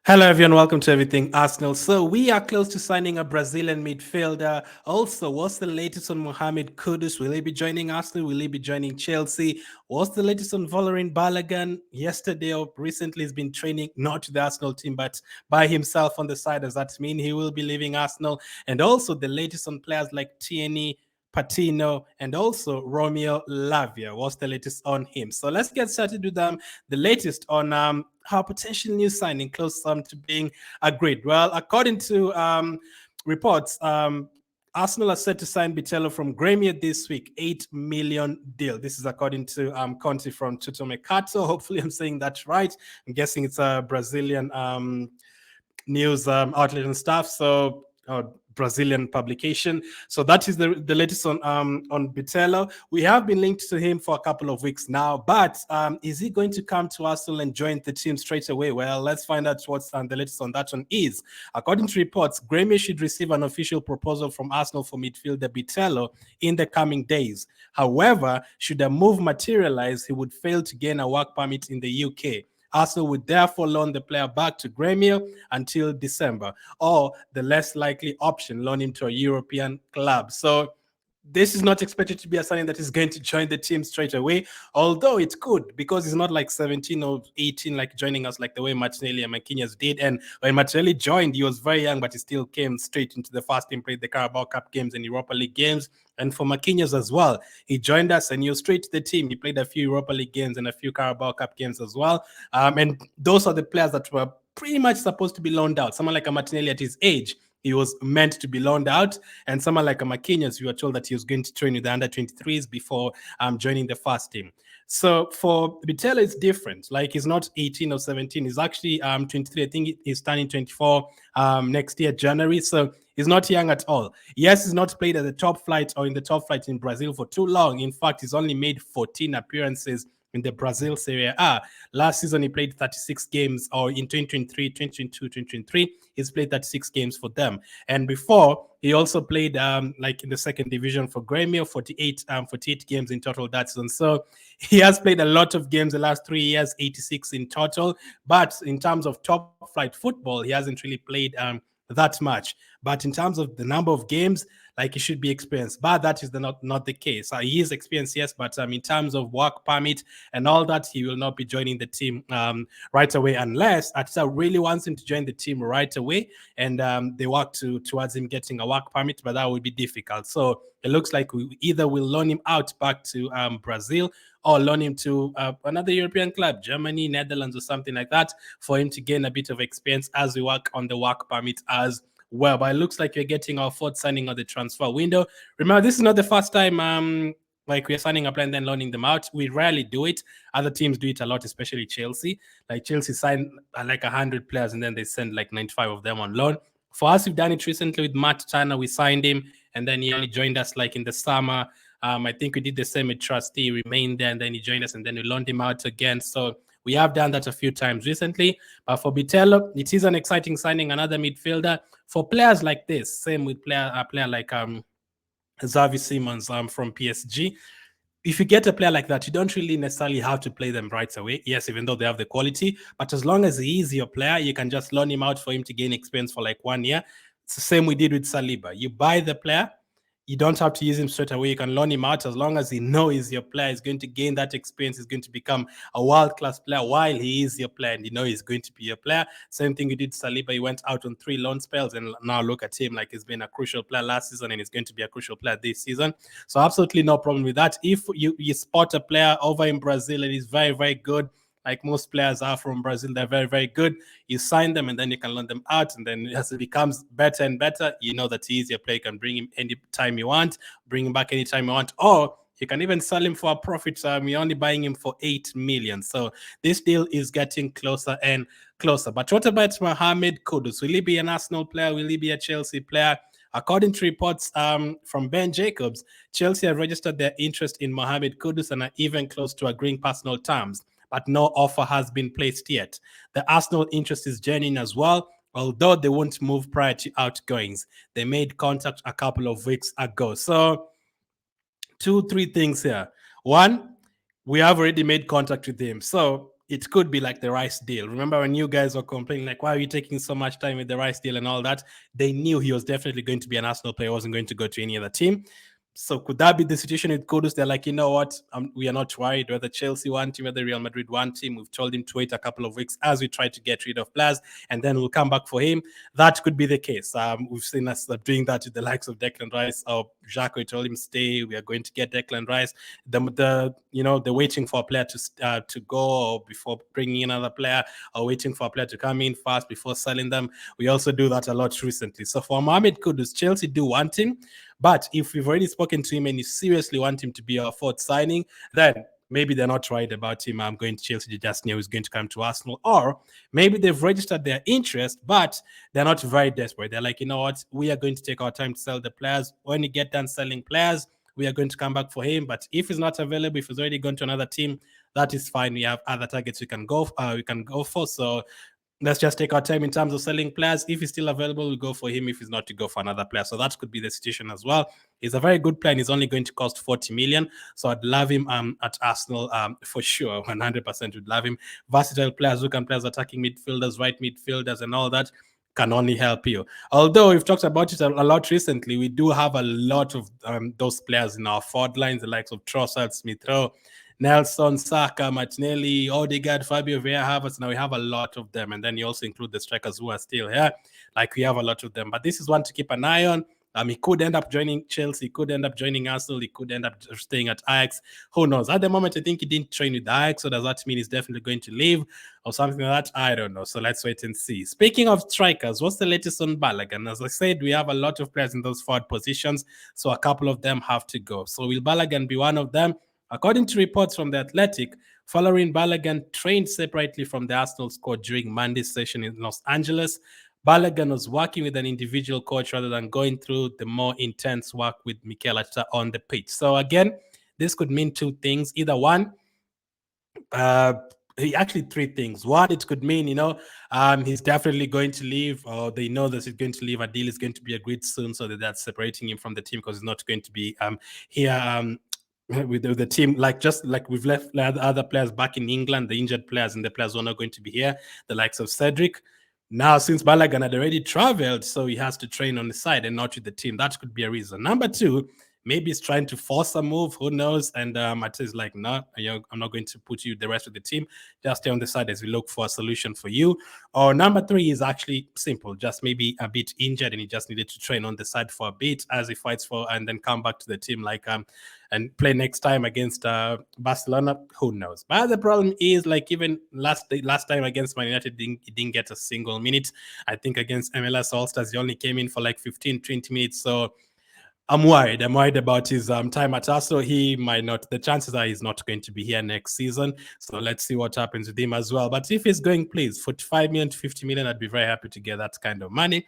Hello, everyone. Welcome to Everything Arsenal. So we are close to signing a Brazilian midfielder. Also, what's the latest on Mohammed Kudus? Will he be joining Arsenal? Will he be joining Chelsea? What's the latest on Folarin Balogun? Yesterday or recently, he's been training not to the Arsenal team, but by himself on the side. Does that mean he will be leaving Arsenal? And also the latest on players like Tierney, Patino, and also Romeo Lavia. What's the latest on him? So let's get started with the latest on how potential new signing close to being agreed. Well, according to reports, Arsenal are set to sign Bitello from Gremio this week, 8 million deal. This is according to Conte from Tutto Mercato. Hopefully, I'm saying that right. I'm guessing it's a Brazilian news outlet and stuff. So Brazilian publication. So that is the latest on Bitello. We have been linked to him for a couple of weeks now, but is he going to come to Arsenal and join the team straight away? Well, let's find out what's the latest on that one is. According to reports, Gremio should receive an official proposal from Arsenal for midfielder Bitello in the coming days. However, should a move materialize, he would fail to gain a work permit in the UK. Arsenal would therefore loan the player back to Gremio until December, or the less likely option, loan him to a European club. So this is not expected to be a signing that is going to join the team straight away, although it could, because he's not like 17 or 18, like joining us like the way Martinelli and Marquinhos did. And when Martinelli joined, he was very young, but he still came straight into the first team, played the Carabao Cup games and Europa League games. And for Marquinhos as well, he joined us and he was straight to the team. He played a few Europa League games and a few Carabao Cup games as well. And those are the players that were pretty much supposed to be loaned out. Someone like a Martinelli at his age, he was meant to be loaned out. And someone like a Marquinhos, we were told that he was going to train with the under-23s before joining the first team. So for Bitello, it's different. Like, he's not 18 or 17. He's actually 23. I think he's turning 24 next year, January. So he's not young at all. Yes, he's not played at the top flight or in the top flight in Brazil for too long. In fact, he's only made 14 appearances in the Brazil Serie A. Last season, he played 36 games, or in 2023, 2022, 2023, he's played 36 games for them. And before, he also played like in the second division for Gremio, 48 games in total that season. So he has played a lot of games the last 3 years, 86 in total. But in terms of top flight football, he hasn't really played that much. But in terms of the number of games, like, he should be experienced, but that is not the case. He is experienced, yes, but in terms of work permit and all that, he will not be joining the team right away, unless Ateta really wants him to join the team right away, and they work towards him getting a work permit, but that would be difficult. So it looks like we either will loan him out back to Brazil, or loan him to another European club, Germany, Netherlands, or something like that, for him to gain a bit of experience as we work on the work permit as well. But it looks like you're getting our fourth signing of the transfer window. Remember, this is not the first time like, we're signing a player and then loaning them out. We rarely do it. Other teams do it a lot, especially Chelsea. Like, Chelsea sign like 100 players and then they send like 95 of them on loan. For us, we've done it recently with Matt Turner. We signed him and then he only joined us like in the summer. I think we did the same with Trustee. He remained there and then he joined us and then we loaned him out again. So we have done that a few times recently. But for Bitello, it is an exciting signing, another midfielder. For players like this, same with a player like Xavi Simons from PSG. If you get a player like that, you don't really necessarily have to play them right away. Yes, even though they have the quality, but as long as he is your player, you can just loan him out for him to gain experience for like 1 year. It's the same we did with Saliba. You buy the player, you don't have to use him straight away. You can loan him out as long as he knows he's your player. He's going to gain that experience. He's going to become a world-class player while he is your player, and you know he's going to be your player. Same thing you did Saliba. He went out on 3 loan spells, and now look at him, like, he's been a crucial player last season, and he's going to be a crucial player this season. So absolutely no problem with that. If you spot a player over in Brazil and he's very, very good, like most players are from Brazil, they're very, very good. You sign them and then you can loan them out. And then as it becomes better and better, you know that he's your player. You can bring him anytime you want, bring him back anytime you want, or you can even sell him for a profit. You're only buying him for 8 million. So this deal is getting closer and closer. But what about Mohammed Kudus? Will he be an Arsenal player? Will he be a Chelsea player? According to reports from Ben Jacobs, Chelsea have registered their interest in Mohammed Kudus and are even close to agreeing personal terms, but no offer has been placed yet. The Arsenal interest is genuine as well, although they won't move prior to outgoings. They made contact a couple of weeks ago. So 2-3 things here. One, we have already made contact with him. So it could be like the Rice deal. Remember when you guys were complaining, like, why are you taking so much time with the Rice deal and all that? They knew he was definitely going to be an Arsenal player, wasn't going to go to any other team. So could that be the situation with Kudus? They're like, you know what? We are not worried whether Chelsea want him, whether Real Madrid want him. We've told him to wait a couple of weeks as we try to get rid of players, and then we'll come back for him. That could be the case. We've seen us doing that with the likes of Declan Rice or Jacques. We told him stay. We are going to get Declan Rice. They're waiting for a player to go or before bringing in another player, or waiting for a player to come in fast before selling them. We also do that a lot recently. So for Mohammed Kudus, Chelsea do want him. But if we've already spoken to him and you seriously want him to be our fourth signing, then maybe they're not right about him. I'm going to Chelsea. They just knew he's going to come to Arsenal. Or maybe they've registered their interest, but they're not very desperate. They're like, you know what? We are going to take our time to sell the players. When you get done selling players, we are going to come back for him. But if he's not available, if he's already gone to another team, that is fine. We have other targets we can go for. So let's just take our time in terms of selling players. If he's still available, we'll go for him. If he's not, to go for another player. So that could be the situation as well. He's a very good player, and he's only going to cost 40 million. So I'd love him at Arsenal for sure. 100% would love him. Versatile players who can play as attacking midfielders, right midfielders, and all that can only help you. Although we've talked about it a lot recently, we do have a lot of those players in our forward lines, the likes of Trossard, Smith Rowe, Nelson, Saka, Martinelli, Odegaard, Fabio Vieira, Havertz. Now we have a lot of them. And then you also include the strikers who are still here. Like we have a lot of them. But this is one to keep an eye on. He could end up joining Chelsea, he could end up joining Arsenal, he could end up staying at Ajax. Who knows? At the moment, I think he didn't train with Ajax, so does that mean he's definitely going to leave or something like that? I don't know. So let's wait and see. Speaking of strikers, what's the latest on Balogun? As I said, we have a lot of players in those forward positions, so a couple of them have to go. So will Balogun be one of them? According to reports from The Athletic, Folarin Balogun trained separately from the Arsenal squad during Monday's session in Los Angeles. Balogun was working with an individual coach rather than going through the more intense work with Mikel Arteta on the pitch. So again, this could mean two things. Either one, actually three things. One, it could mean, he's definitely going to leave, or they know that he's going to leave. A deal is going to be agreed soon, so that's separating him from the team because he's not going to be here with the team, just like we've left other players back in England, the injured players and the players who are not going to be here, the likes of Cedric. Now, since Balogun had already traveled, so he has to train on the side and not with the team. That could be a reason. Number two, maybe he's trying to force a move. Who knows? And Arteta is like, no, I'm not going to put you the rest of the team. Just stay on the side as we look for a solution for you. Or number three is actually simple, just maybe a bit injured and he just needed to train on the side for a bit as he fights for, and then come back to the team and play next time against Barcelona. Who knows? But the problem is, like, even last time against Man United, he didn't get a single minute. I think against MLS All-Stars, he only came in for like 15, 20 minutes. So I'm worried. I'm worried about his time at Arsenal. He might not. The chances are he's not going to be here next season. So let's see what happens with him as well. But if he's going, please, 45 million to 50 million, I'd be very happy to get that kind of money.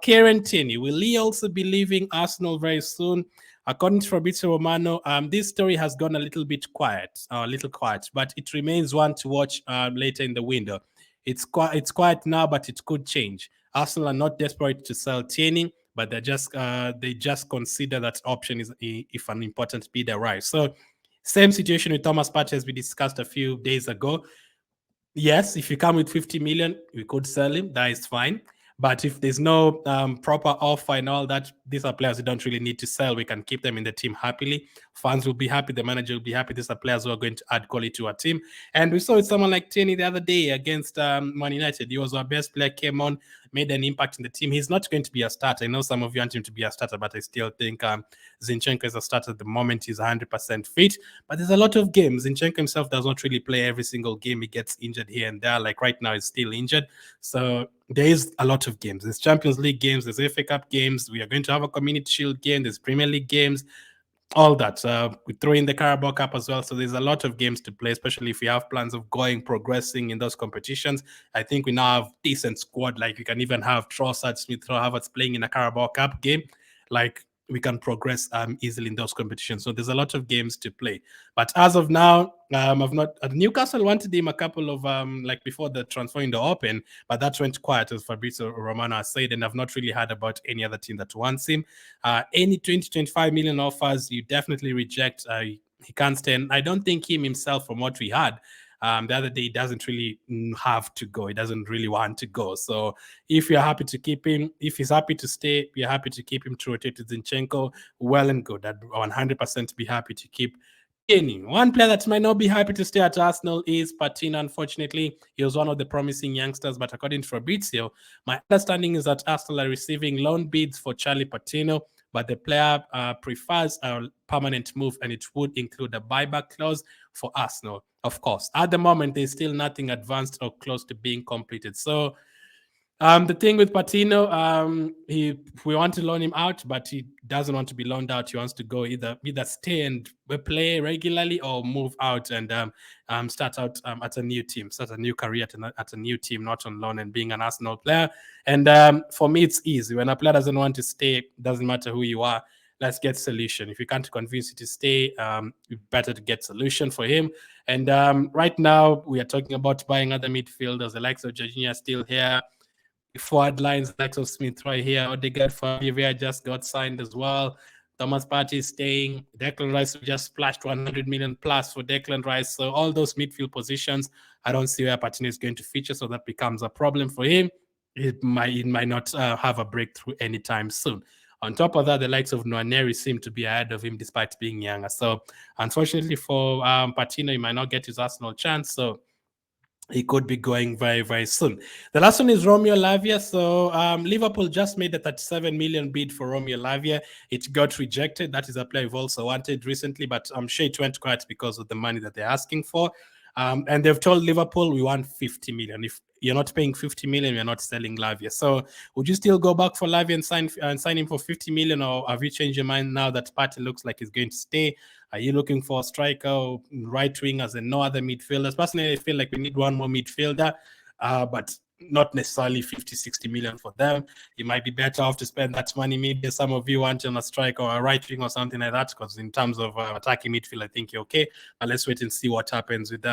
Kieran Tierney, will he also be leaving Arsenal very soon? According to Fabrizio Romano, this story has gone a little quiet, but it remains one to watch later in the window. It's quiet now, but it could change. Arsenal are not desperate to sell Tierney, but they just consider that option is if an important bid arrives. So same situation with Thomas Partey as we discussed a few days ago. Yes, if you come with 50 million, we could sell him. That is fine. But if there's no proper offer and all that, these are players we don't really need to sell. We can keep them in the team happily. Fans will be happy. The manager will be happy. These are players who are going to add quality to our team. And we saw with someone like Tierney the other day against Man United. He was our best player, came on, made an impact in the team. He's not going to be a starter. I know some of you want him to be a starter, but I still think Zinchenko is a starter at the moment. He's 100% fit. But there's a lot of games. Zinchenko himself does not really play every single game. He gets injured here and there. Like right now, he's still injured. So there is a lot of games. There's Champions League games, there's FA Cup games. We are going to have a Community Shield game. There's Premier League games, all that. We throw in the Carabao Cup as well. So there's a lot of games to play, especially if we have plans of progressing in those competitions. I think we now have decent squad. Like we can even have Trossard, Smith Rowe, Havertz playing in a Carabao Cup game. Like we can progress easily in those competitions. So there's a lot of games to play. But as of now, I've not. Newcastle wanted him a couple of before the transfer window open, but that went quiet, as Fabrizio Romano has said, and I've not really heard about any other team that wants him. Any 20-25 million offers, you definitely reject. He can't stand. I don't think him himself, from what we had, the other day, he doesn't really have to go. He doesn't really want to go. So if you're happy to keep him, if he's happy to stay, you're happy to keep him to rotate to Zinchenko, well and good. I'd 100% be happy to keep Tierney. One player that might not be happy to stay at Arsenal is Patino. Unfortunately, he was one of the promising youngsters, but according to Fabrizio, my understanding is that Arsenal are receiving loan bids for Charlie Patino, but the player prefers a permanent move, and it would include a buyback clause for Arsenal. Of course, at the moment, there's still nothing advanced or close to being completed. So the thing with Patino, we want to loan him out, but he doesn't want to be loaned out. He wants to go either stay and play regularly or move out and start out at a new team, start a new career at a new team, not on loan and being an Arsenal player. And for me, it's easy. When a player doesn't want to stay, doesn't matter who you are, let's get solution. If you can't convince him to stay, better to get solution for him. And right now, we are talking about buying other midfielders. The likes of Jorginho are still here. Forward lines, like of Smith right here. Odegaard for Lavia just got signed as well. Thomas Partey is staying. Declan Rice just splashed 100 million plus for Declan Rice. So all those midfield positions, I don't see where Patino is going to feature. So that becomes a problem for him. It might not have a breakthrough anytime soon. On top of that, the likes of Nwaneri seem to be ahead of him despite being younger. So unfortunately for Patino, he might not get his Arsenal chance. So he could be going very, very soon. The last one is Romeo Lavia. So Liverpool just made a 37 million bid for Romeo Lavia. It got rejected. That is a player we've also wanted recently, but I'm sure it went quiet because of the money that they're asking for. And they've told Liverpool, we want 50 million. If you're not paying 50 million, you're not selling Lavia. So would you still go back for Lavia and sign him for 50 million, or have you changed your mind now that Partey looks like he's going to stay? Are you looking for a striker, right wingers, and no other midfielders? Personally, I feel like we need one more midfielder, but not necessarily 50, 60 million for them. You might be better off to spend that money. Maybe some of you want on a striker or a right wing or something like that, because in terms of attacking midfield, I think you're okay. But let's wait and see what happens with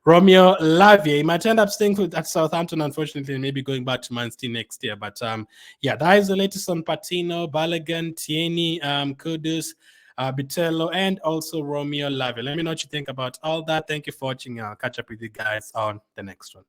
Romeo Lavia. He might end up staying at Southampton, unfortunately, and maybe going back to Man City next year. But yeah, that is the latest on Patino, Balogun, Tierney, Kudus, Bitello, and also Romeo Lavia. Let me know what you think about all that. Thank you for watching. I'll catch up with you guys on the next one.